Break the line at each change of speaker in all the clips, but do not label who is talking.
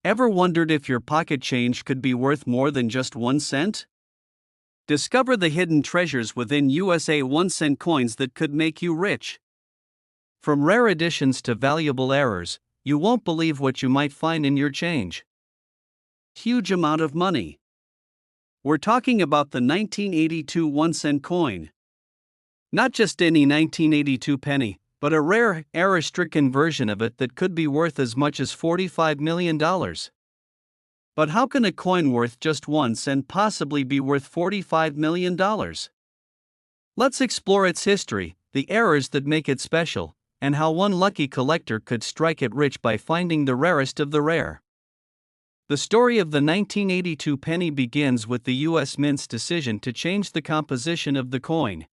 Ever wondered if your pocket change could be worth more than just 1 cent? Discover the hidden treasures within USA 1 cent coins that could make you rich. From rare editions to valuable errors, you won't believe what you might find in your change. Huge amount of money. We're talking about the 1982 1 cent coin. Not just any 1982 penny, but a rare, error-stricken version of it that could be worth as much as $45 million. But how can a coin worth just 1 cent possibly be worth $45 million? Let's explore its history, the errors that make it special, and how one lucky collector could strike it rich by finding the rarest of the rare. The story of the 1982 penny begins with the U.S. Mint's decision to change the composition of the coin.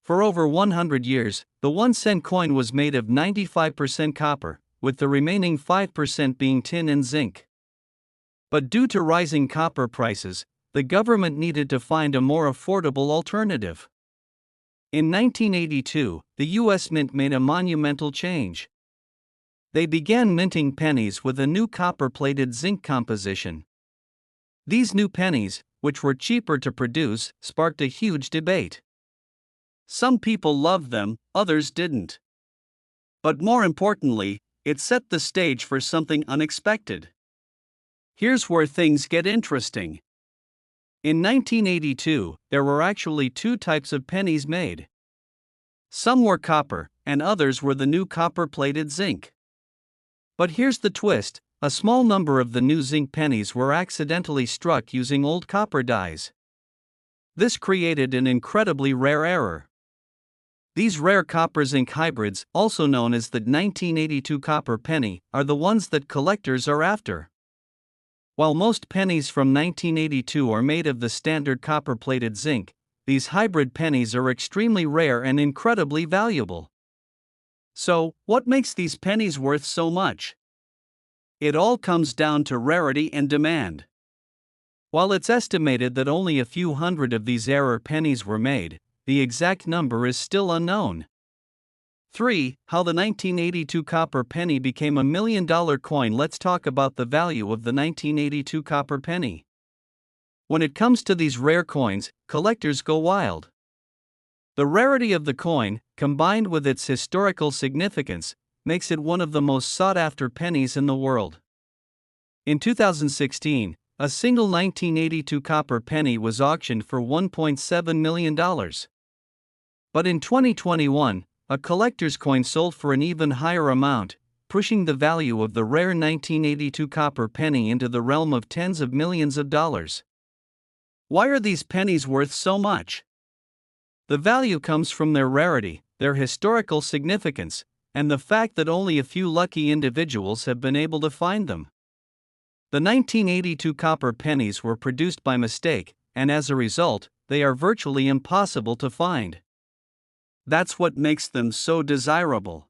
For over 100 years, the 1 cent coin was made of 95% copper, with the remaining 5% being tin and zinc. But due to rising copper prices, the government needed to find a more affordable alternative. In 1982, the U.S. Mint made a monumental change. They began minting pennies with a new copper-plated zinc composition. These new pennies, which were cheaper to produce, sparked a huge debate. Some people loved them, others didn't. But more importantly, it set the stage for something unexpected. Here's where things get interesting. In 1982, there were actually two types of pennies made. Some were copper, and others were the new copper-plated zinc. But here's the twist: a small number of the new zinc pennies were accidentally struck using old copper dies. This created an incredibly rare error. These rare copper-zinc hybrids, also known as the 1982 copper penny, are the ones that collectors are after. While most pennies from 1982 are made of the standard copper-plated zinc, these hybrid pennies are extremely rare and incredibly valuable. So, what makes these pennies worth so much? It all comes down to rarity and demand. While it's estimated that only a few hundred of these rare pennies were made, the exact number is still unknown. 3. How the 1982 copper penny became a $1 million coin. Let's talk about the value of the 1982 copper penny. When it comes to these rare coins, collectors go wild. The rarity of the coin, combined with its historical significance, makes it one of the most sought-after pennies in the world. In 2016, a single 1982 copper penny was auctioned for $1.7 million. But in 2021, a collector's coin sold for an even higher amount, pushing the value of the rare 1982 copper penny into the realm of tens of millions of dollars. Why are these pennies worth so much? The value comes from their rarity, their historical significance, and the fact that only a few lucky individuals have been able to find them. The 1982 copper pennies were produced by mistake, and as a result, they are virtually impossible to find. That's what makes them so desirable.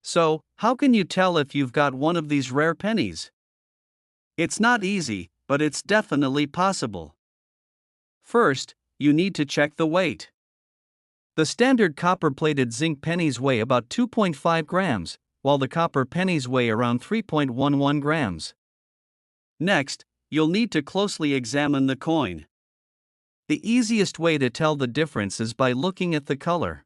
So, how can you tell if you've got one of these rare pennies? It's not easy, but it's definitely possible. First, you need to check the weight. The standard copper-plated zinc pennies weigh about 2.5 grams, while the copper pennies weigh around 3.11 grams. Next, you'll need to closely examine the coin. The easiest way to tell the difference is by looking at the color.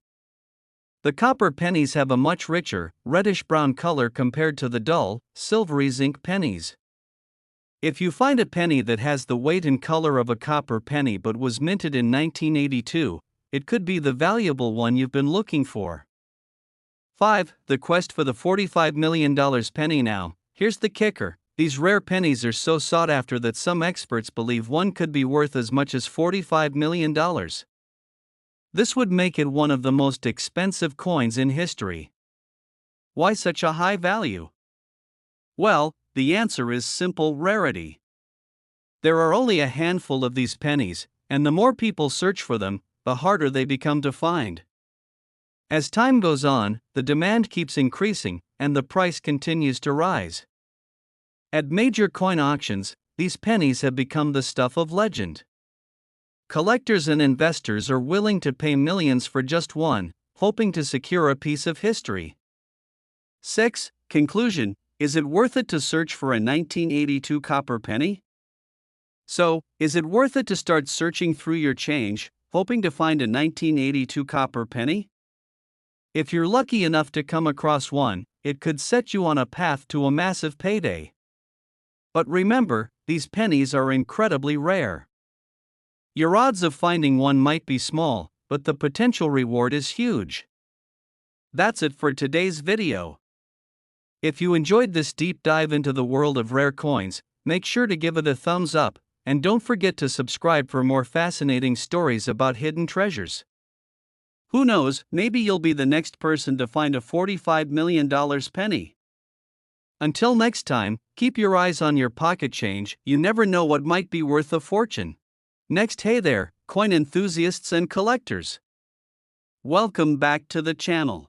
The copper pennies have a much richer, reddish-brown color compared to the dull, silvery zinc pennies. If you find a penny that has the weight and color of a copper penny but was minted in 1982, it could be the valuable one you've been looking for. 5. The quest for the $45 million penny. Now, here's the kicker. These rare pennies are so sought after that some experts believe one could be worth as much as $45 million. This would make it one of the most expensive coins in history. Why such a high value? Well, the answer is simple: rarity. There are only a handful of these pennies, and the more people search for them, the harder they become to find. As time goes on, the demand keeps increasing, and the price continues to rise. At major coin auctions, these pennies have become the stuff of legend. Collectors and investors are willing to pay millions for just one, hoping to secure a piece of history. 6. Conclusion: is it worth it to search for a 1982 copper penny? So, is it worth it to start searching through your change, hoping to find a 1982 copper penny? If you're lucky enough to come across one, it could set you on a path to a massive payday. But remember, these pennies are incredibly rare. Your odds of finding one might be small, but the potential reward is huge. That's it for today's video. If you enjoyed this deep dive into the world of rare coins, make sure to give it a thumbs up, and don't forget to subscribe for more fascinating stories about hidden treasures. Who knows, maybe you'll be the next person to find a $45 million penny. Until next time, keep your eyes on your pocket change, you never know what might be worth a fortune. Next, hey there, coin enthusiasts and collectors. Welcome back to the channel.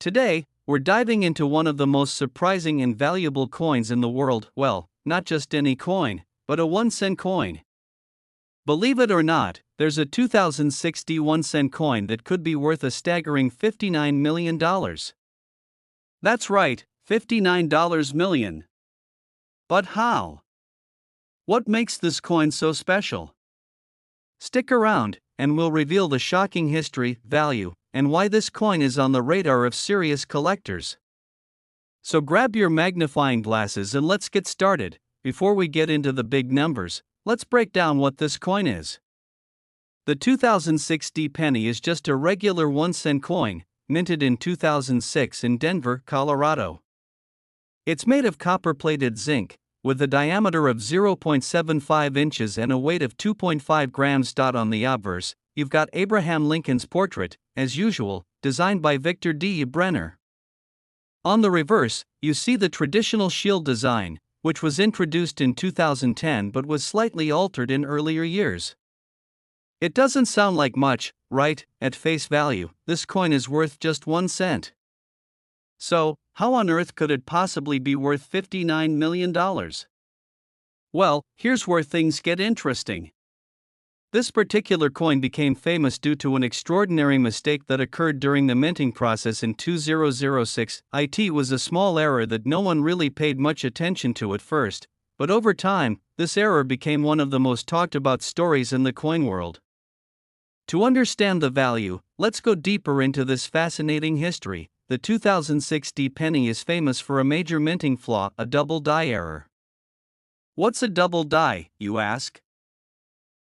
Today, we're diving into one of the most surprising and valuable coins in the world. Well, not just any coin, but a 1-cent coin. Believe it or not, there's a 2060 1-cent coin that could be worth a staggering $59 million. That's right, $59 million. But how? What makes this coin so special? Stick around, and we'll reveal the shocking history, value, and why this coin is on the radar of serious collectors. So grab your magnifying glasses and let's get started. Before we get into the big numbers, let's break down what this coin is. The 2060 penny is just a regular 1-cent coin, minted in 2006 in Denver, Colorado. It's made of copper-plated zinc, with a diameter of 0.75 inches and a weight of 2.5 grams. On the obverse, you've got Abraham Lincoln's portrait, as usual, designed by Victor D. Brenner. On the reverse, you see the traditional shield design, which was introduced in 2010 but was slightly altered in earlier years. It doesn't sound like much, right? At face value, this coin is worth just 1 cent. So, how on earth could it possibly be worth $59 million? Well, here's where things get interesting. This particular coin became famous due to an extraordinary mistake that occurred during the minting process in 2006. It was a small error that no one really paid much attention to at first, but over time, this error became one of the most talked about stories in the coin world. To understand the value, let's go deeper into this fascinating history. The 2060 penny is famous for a major minting flaw, a double die error. What's a double die, you ask?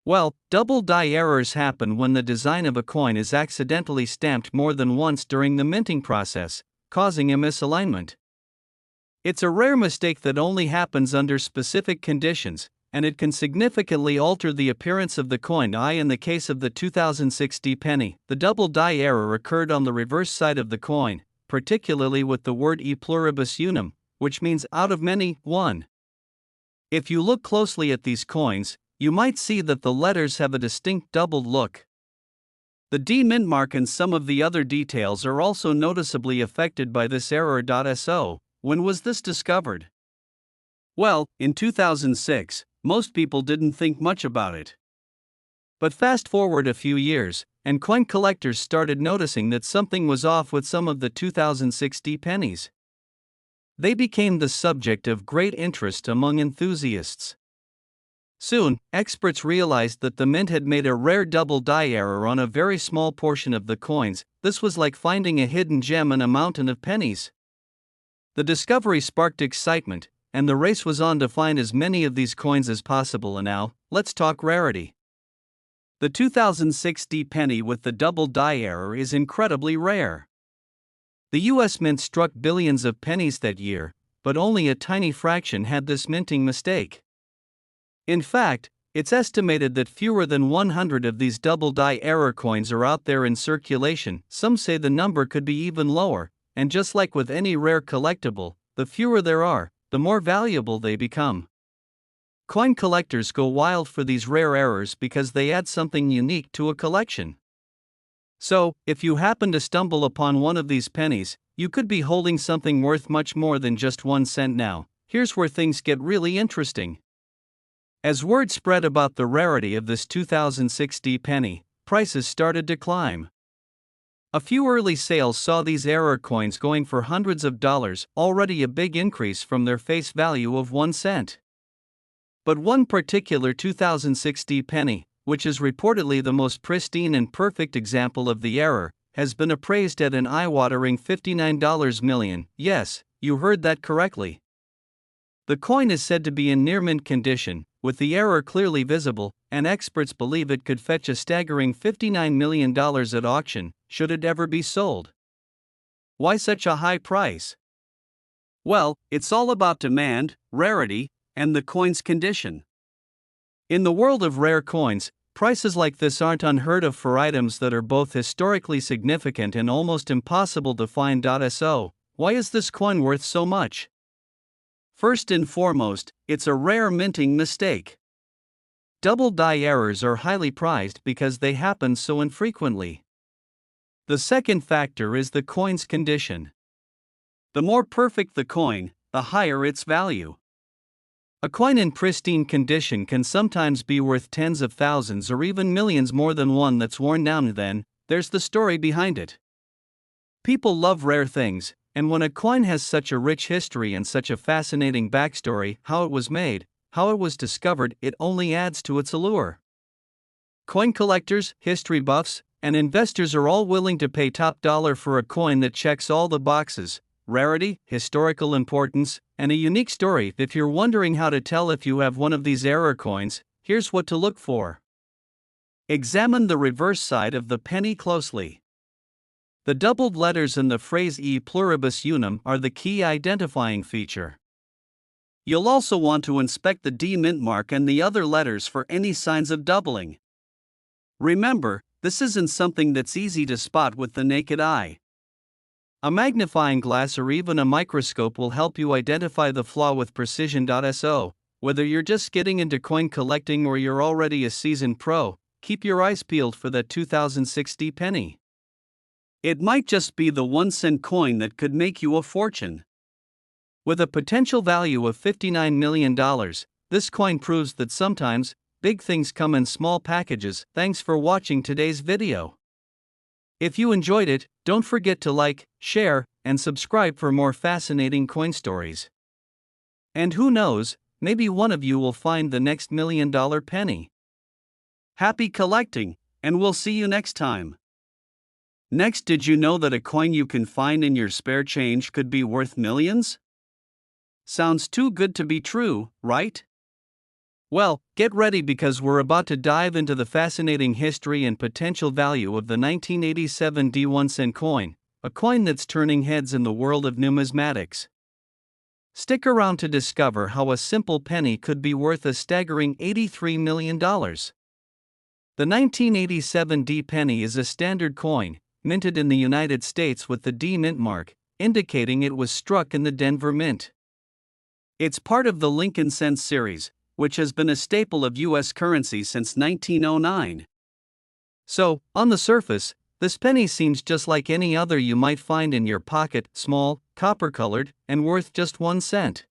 Well, double die errors happen when the design of a coin is accidentally stamped more than once during the minting process, causing a misalignment. It's a rare mistake that only happens under specific conditions, and it can significantly alter the appearance of the coin. In the case of the 2060 penny, the double die error occurred on the reverse side of the coin, particularly with the word e pluribus unum, which means out of many, one. If you look closely at these coins, you might see that the letters have a distinct doubled look. The D mint mark and some of the other details are also noticeably affected by this error. So, when was this discovered? Well, in 2006, most people didn't think much about it. But fast forward a few years, and coin collectors started noticing that something was off with some of the 2060 pennies. They became the subject of great interest among enthusiasts. Soon, experts realized that the mint had made a rare double die error on a very small portion of the coins. This was like finding a hidden gem in a mountain of pennies. The discovery sparked excitement, and the race was on to find as many of these coins as possible. And now, let's talk rarity. The 2060 penny with the double die error is incredibly rare. The US Mint struck billions of pennies that year, but only a tiny fraction had this minting mistake. In fact, it's estimated that fewer than 100 of these double die error coins are out there in circulation. Some say the number could be even lower, and just like with any rare collectible, the fewer there are, the more valuable they become. Coin collectors go wild for these rare errors because they add something unique to a collection. So, if you happen to stumble upon one of these pennies, you could be holding something worth much more than just 1 cent. Now, here's where things get really interesting. As word spread about the rarity of this 2060 penny, prices started to climb. A few early sales saw these error coins going for hundreds of dollars, already a big increase from their face value of 1 cent. But one particular 2006 D penny, which is reportedly the most pristine and perfect example of the error, has been appraised at an eye-watering $59 million. Yes, you heard that correctly. The coin is said to be in near-mint condition, with the error clearly visible, and experts believe it could fetch a staggering $59 million at auction, should it ever be sold. Why such a high price? Well, it's all about demand, rarity, and the coin's condition. In the world of rare coins, prices like this aren't unheard of for items that are both historically significant and almost impossible to find. So, why is this coin worth so much? First and foremost, it's a rare minting mistake. Double die errors are highly prized because they happen so infrequently. The second factor is the coin's condition. The more perfect the coin, the higher its value. A coin in pristine condition can sometimes be worth tens of thousands or even millions more than one that's worn down. Then, there's the story behind it. People love rare things, and when a coin has such a rich history and such a fascinating backstory, how it was made, how it was discovered, it only adds to its allure. Coin collectors, history buffs, and investors are all willing to pay top dollar for a coin that checks all the boxes: rarity, historical importance, and a unique story. If you're wondering how to tell if you have one of these error coins, here's what to look for. Examine the reverse side of the penny closely. The doubled letters and the phrase E pluribus unum are the key identifying feature. You'll also want to inspect the D mint mark and the other letters for any signs of doubling. Remember, this isn't something that's easy to spot with the naked eye. A magnifying glass or even a microscope will help you identify the flaw with precision. So, whether you're just getting into coin collecting or you're already a seasoned pro, keep your eyes peeled for that 2006 D penny. It might just be the 1 cent coin that could make you a fortune. With a potential value of $59 million, this coin proves that sometimes, big things come in small packages. Thanks for watching today's video. If you enjoyed it, don't forget to like, share, and subscribe for more fascinating coin stories. And who knows, maybe one of you will find the next $1 million penny. Happy collecting, and we'll see you next time. Next, did you know that a coin you can find in your spare change could be worth millions? Sounds too good to be true, right? Well, get ready because we're about to dive into the fascinating history and potential value of the 1987 D 1 cent coin, a coin that's turning heads in the world of numismatics. Stick around to discover how a simple penny could be worth a staggering $83 million. The 1987 D penny is a standard coin, minted in the United States with the D mint mark, indicating it was struck in the Denver Mint. It's part of the Lincoln Cents series, which has been a staple of U.S. currency since 1909. So, on the surface, this penny seems just like any other you might find in your pocket: small, copper-colored, and worth just 1 cent.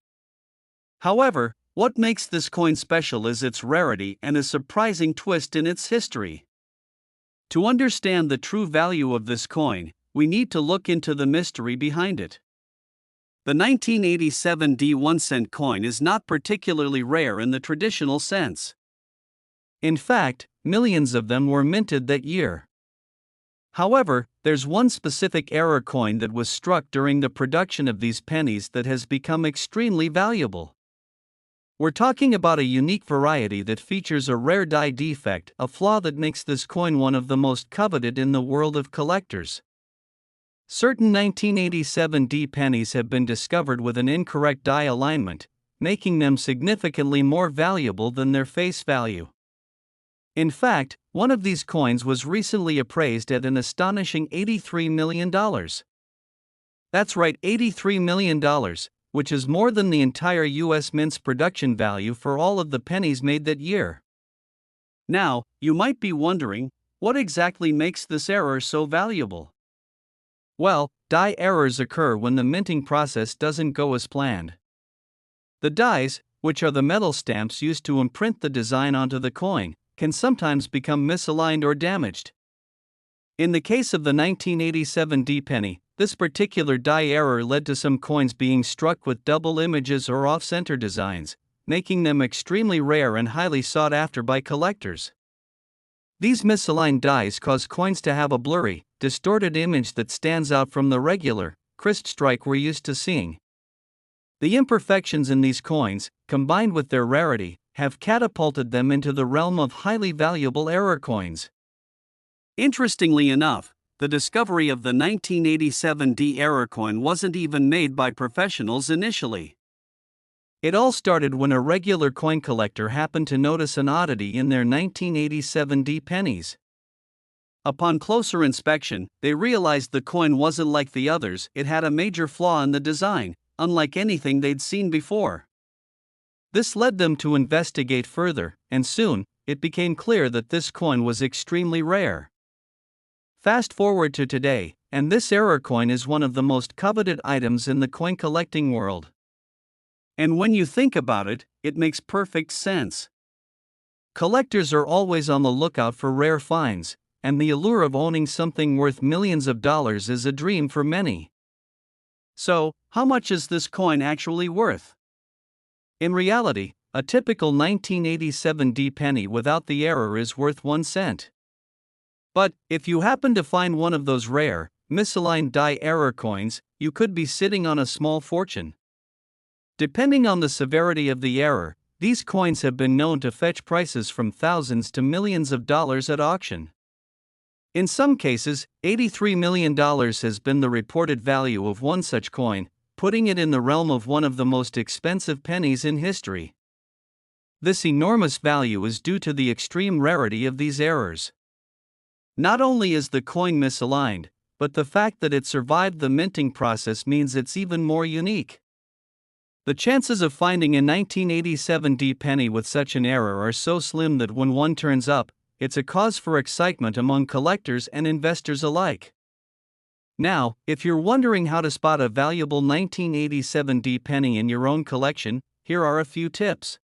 However, what makes this coin special is its rarity and a surprising twist in its history. To understand the true value of this coin, we need to look into the mystery behind it. The 1987 D 1 cent coin is not particularly rare in the traditional sense. In fact, millions of them were minted that year. However, there's one specific error coin that was struck during the production of these pennies that has become extremely valuable. We're talking about a unique variety that features a rare die defect, a flaw that makes this coin one of the most coveted in the world of collectors. Certain 1987 D pennies have been discovered with an incorrect die alignment, making them significantly more valuable than their face value. In fact, one of these coins was recently appraised at an astonishing $83 million. That's right, $83 million, which is more than the entire U.S. Mint's production value for all of the pennies made that year. Now, you might be wondering, what exactly makes this error so valuable? Well, die errors occur when the minting process doesn't go as planned. The dies, which are the metal stamps used to imprint the design onto the coin, can sometimes become misaligned or damaged. In the case of the 1987 D-penny, this particular die error led to some coins being struck with double images or off-center designs, making them extremely rare and highly sought after by collectors. These misaligned dies cause coins to have a blurry, distorted image that stands out from the regular, crisp strike we're used to seeing. The imperfections in these coins, combined with their rarity, have catapulted them into the realm of highly valuable error coins. Interestingly enough, the discovery of the 1987 D error coin wasn't even made by professionals initially. It all started when a regular coin collector happened to notice an oddity in their 1987 D pennies. Upon closer inspection, they realized the coin wasn't like the others. It had a major flaw in the design, unlike anything they'd seen before. This led them to investigate further, and soon, it became clear that this coin was extremely rare. Fast forward to today, and this error coin is one of the most coveted items in the coin collecting world. And when you think about it, it makes perfect sense. Collectors are always on the lookout for rare finds, and the allure of owning something worth millions of dollars is a dream for many. So, how much is this coin actually worth? In reality, a typical 1987 D penny without the error is worth 1 cent. But, if you happen to find one of those rare, misaligned die error coins, you could be sitting on a small fortune. Depending on the severity of the error, these coins have been known to fetch prices from thousands to millions of dollars at auction. In some cases, $83 million has been the reported value of one such coin, putting it in the realm of one of the most expensive pennies in history. This enormous value is due to the extreme rarity of these errors. Not only is the coin misaligned, but the fact that it survived the minting process means it's even more unique. The chances of finding a 1987 D penny with such an error are so slim that when one turns up, it's a cause for excitement among collectors and investors alike. Now, if you're wondering how to spot a valuable 1987 D penny in your own collection, here are a few tips.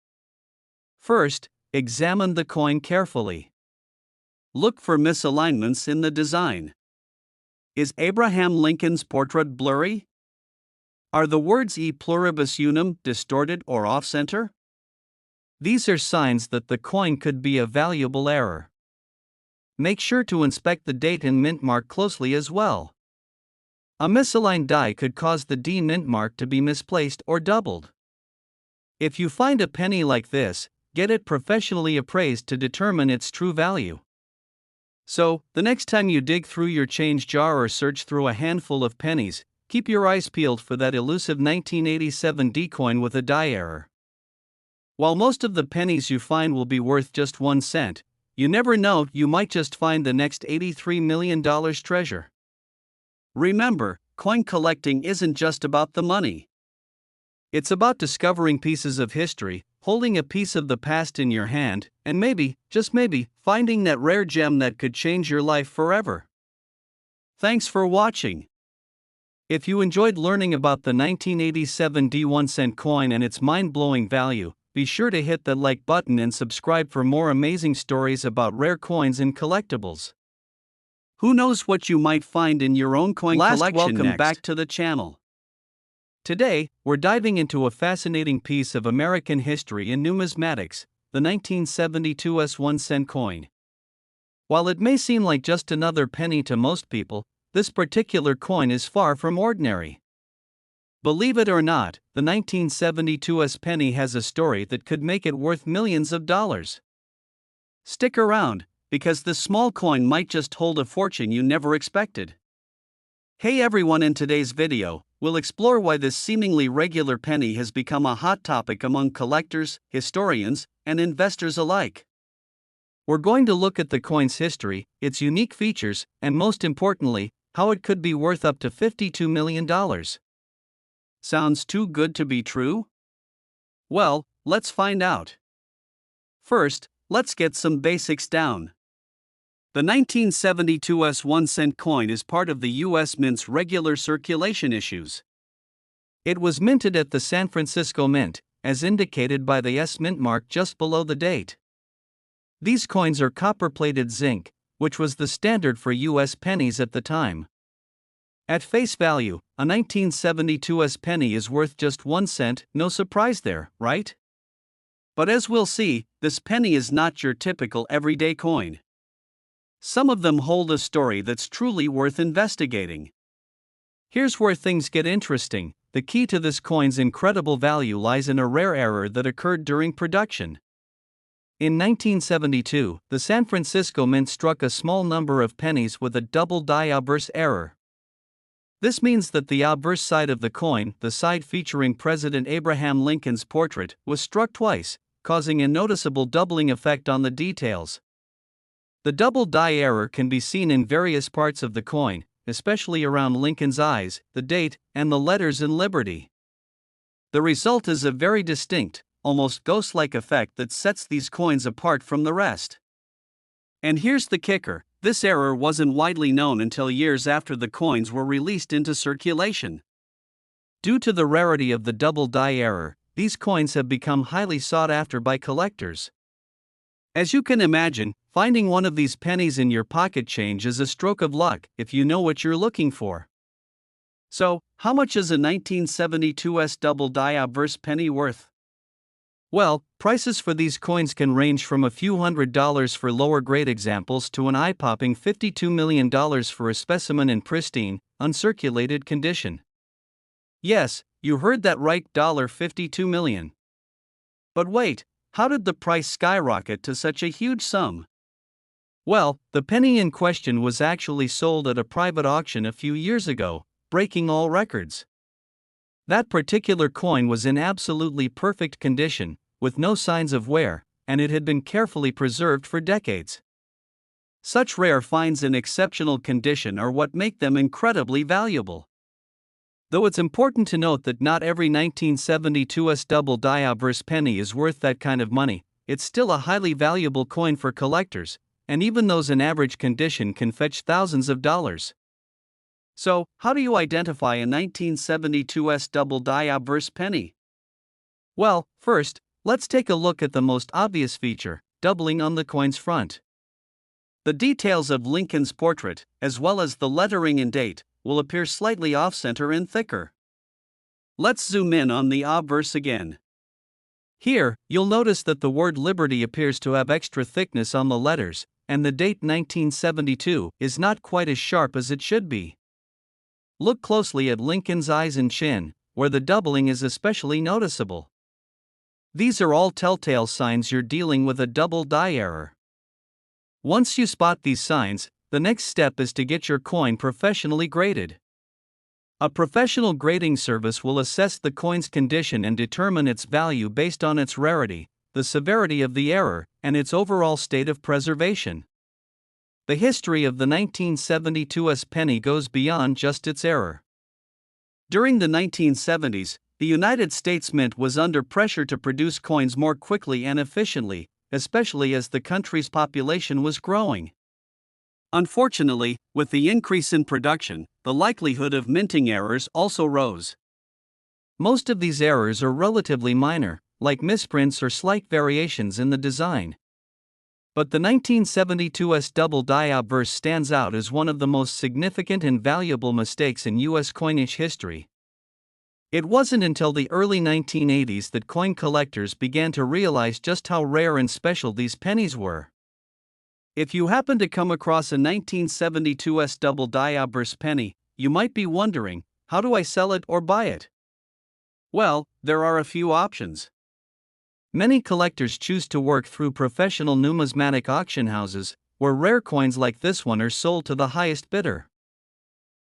First, examine the coin carefully. Look for misalignments in the design. Is Abraham Lincoln's portrait blurry? Are the words E pluribus unum distorted or off-center? These are signs that the coin could be a valuable error. Make sure to inspect the date and mint mark closely as well. A misaligned die could cause the D mint mark to be misplaced or doubled. If you find a penny like this, get it professionally appraised to determine its true value. So, the next time you dig through your change jar or search through a handful of pennies, keep your eyes peeled for that elusive 1987 D coin with a die error. While most of the pennies you find will be worth just 1 cent, you never know, you might just find the next $83 million treasure. Remember, coin collecting isn't just about the money. It's about discovering pieces of history, holding a piece of the past in your hand, and maybe, just maybe, finding that rare gem that could change your life forever. Thanks for watching. If you enjoyed learning about the 1987 D 1 cent coin and its mind-blowing value, be sure to hit that like button and subscribe for more amazing stories about rare coins and collectibles. Who knows what you might find in your own coin collection welcome next. Back to the channel. Today, we're diving into a fascinating piece of American history in numismatics, the 1972 1 cent coin. While it may seem like just another penny to most people, this particular coin is far from ordinary. Believe it or not, the 1972 penny has a story that could make it worth millions of dollars. Stick around, because this small coin might just hold a fortune you never expected. Hey everyone, in today's video, we'll explore why this seemingly regular penny has become a hot topic among collectors, historians, and investors alike. We're going to look at the coin's history, its unique features, and most importantly, how it could be worth up to $52 million. Sounds too good to be true? Well, let's find out. First, let's get some basics down. The 1972 1 cent coin is part of the U.S. Mint's regular circulation issues. It was minted at the San Francisco Mint, as indicated by the S mint mark just below the date. These coins are copper-plated zinc, which was the standard for US pennies at the time. At face value, a 1972 US penny is worth just 1 cent, no surprise there, right? But as we'll see, this penny is not your typical everyday coin. Some of them hold a story that's truly worth investigating. Here's where things get interesting. The key to this coin's incredible value lies in a rare error that occurred during production. In 1972, the San Francisco Mint struck a small number of pennies with a double die obverse error. This means that the obverse side of the coin, the side featuring President Abraham Lincoln's portrait, was struck twice, causing a noticeable doubling effect on the details. The double die error can be seen in various parts of the coin, especially around Lincoln's eyes, the date, and the letters in Liberty. The result is a very distinct, almost ghost-like effect that sets these coins apart from the rest. And here's the kicker: this error wasn't widely known until years after the coins were released into circulation. Due to the rarity of the double die error, these coins have become highly sought after by collectors. As you can imagine, finding one of these pennies in your pocket change is a stroke of luck if you know what you're looking for. So, how much is a 1972 US double die obverse penny worth? Well, prices for these coins can range from a few $100s for lower grade examples to an eye-popping $52 million for a specimen in pristine, uncirculated condition. Yes, you heard that right, $52 million. But wait, how did the price skyrocket to such a huge sum? Well, the penny in question was actually sold at a private auction a few years ago, breaking all records. That particular coin was in absolutely perfect condition, with no signs of wear, and it had been carefully preserved for decades. Such rare finds in exceptional condition are what make them incredibly valuable. Though it's important to note that not every 1972 US double die obverse penny is worth that kind of money, it's still a highly valuable coin for collectors, and even those in average condition can fetch thousands of dollars. So, how do you identify a 1972 US double die obverse penny? Well, first, let's take a look at the most obvious feature: doubling on the coin's front. The details of Lincoln's portrait, as well as the lettering and date, will appear slightly off-center and thicker. Let's zoom in on the obverse again. Here, you'll notice that the word Liberty appears to have extra thickness on the letters, and the date 1972 is not quite as sharp as it should be. Look closely at Lincoln's eyes and chin, where the doubling is especially noticeable. These are all telltale signs you're dealing with a double die error. Once you spot these signs, the next step is to get your coin professionally graded. A professional grading service will assess the coin's condition and determine its value based on its rarity, the severity of the error, and its overall state of preservation. The history of the 1972 US penny goes beyond just its error. During the 1970s, the United States Mint was under pressure to produce coins more quickly and efficiently, especially as the country's population was growing. Unfortunately, with the increase in production, the likelihood of minting errors also rose. Most of these errors are relatively minor, like misprints or slight variations in the design. But the 1972 US double die obverse stands out as one of the most significant and valuable mistakes in US coinage history. It wasn't until the early 1980s that coin collectors began to realize just how rare and special these pennies were. If you happen to come across a 1972 US double die obverse penny, you might be wondering, how do I sell it or buy it? Well, there are a few options. Many collectors choose to work through professional numismatic auction houses, where rare coins like this one are sold to the highest bidder.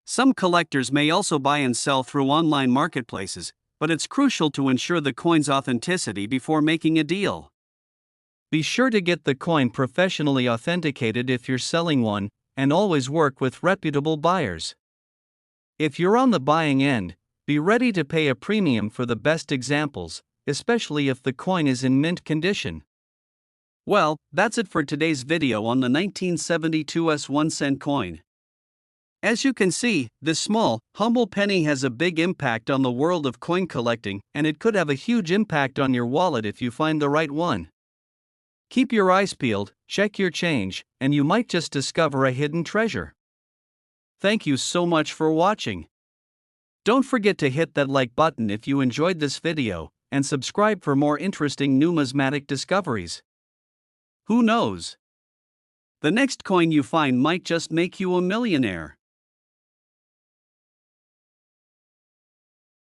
Some collectors may also buy and sell through online marketplaces, but it's crucial to ensure the coin's authenticity before making a deal. Be sure to get the coin professionally authenticated if you're selling one, and always work with reputable buyers. If you're on the buying end, be ready to pay a premium for the best examples, especially if the coin is in mint condition. Well, that's it for today's video on the 1972 US 1-cent coin. As you can see, this small, humble penny has a big impact on the world of coin collecting, and it could have a huge impact on your wallet if you find the right one. Keep your eyes peeled, check your change, and you might just discover a hidden treasure. Thank you so much for watching. Don't forget to hit that like button if you enjoyed this video, and subscribe for more interesting numismatic discoveries. Who knows? The next coin you find might just make you a millionaire.